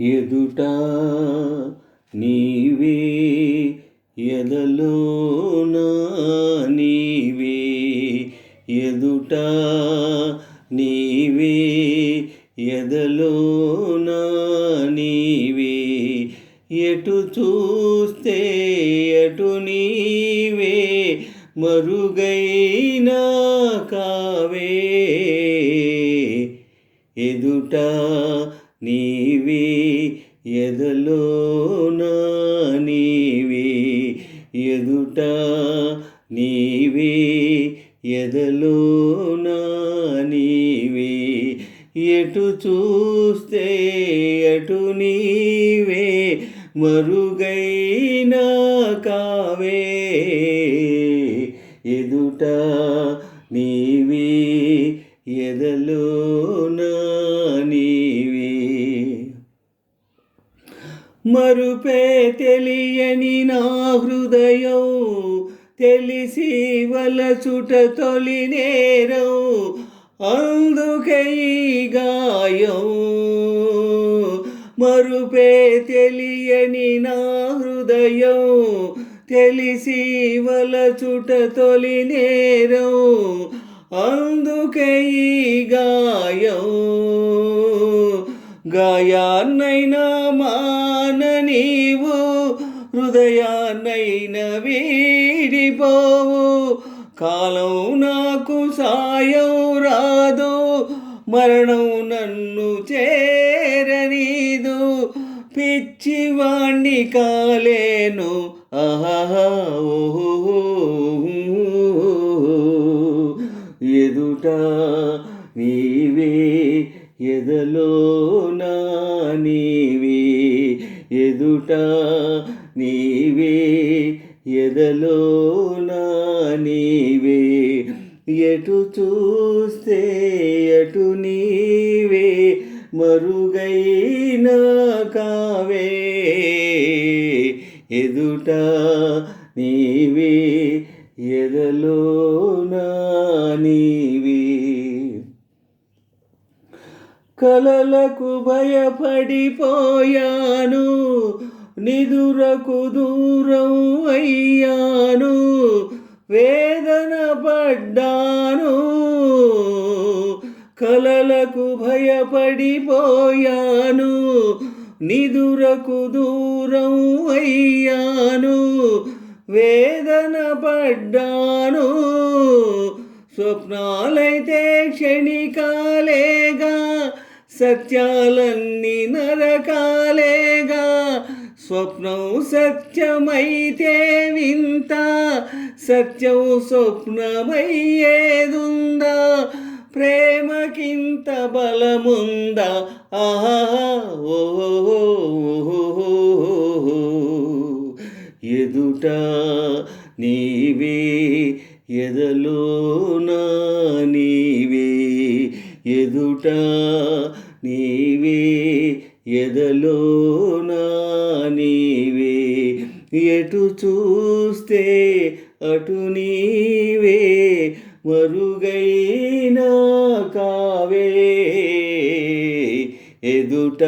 ఎదుట నీవే ఎదలోన నీవే ఎదుట నీవే ఎదలోన నీవే ఎటు చూస్తే అటు నీవే మరుగైనా కావే ఎదుట నీవే ఎదలోన నీవే ఎదుట నీవే ఎదలోన నీవే ఎటు చూస్తే అటు నీవే మరుగైనా కావే ఎదుట నీవే ఎదలోన నీవే మరుపే తెలియని నా హృదయం తెలిసి వలచుట తొలి నేరం అందుకే ఈ గాయం మరుపే తెలియని నా హృదయం తెలిసి వలచుట తొలి నేరం అందుకే ఈ గాయం గాయాన్నైనా మాన నీవు హృదయాన్నైనా వీడిపోవు కాలం నాకు సాయం రాదు మరణం నన్ను చేరనీదు పిచ్చివాణ్ణి కాలేను ఆహా ఓహో ఎదుట నీవే ఎదలోన నీవే ఎదుట నీవే ఎదలోన నీవే ఎటు చూస్తే అటు నీవే మరుగైనా కావే ఎదుట నీవే ఎదలోన నీవే కలలకు భయపడిపోయాను నిదురకు దూరం అయ్యాను వేదన పడ్డాను కలలకు భయపడిపోయాను నిదురకు దూరం అయ్యాను వేదన పడ్డాను స్వప్నాలైతే క్షణికాలేగా సత్యాలన్నీ నరకాలేగా స్వప్నం సత్యమైతే వింత సత్యం స్వప్నమయ్యేదుందా ప్రేమకింత బలముందా ఆహా ఓహో ఎదుట నీవే ఎదలోన నీవే ఎదుట నీవే ఎదలోన నీవే ఎటు చూస్తే అటు నీవే మరుగైనా కావే ఎదుట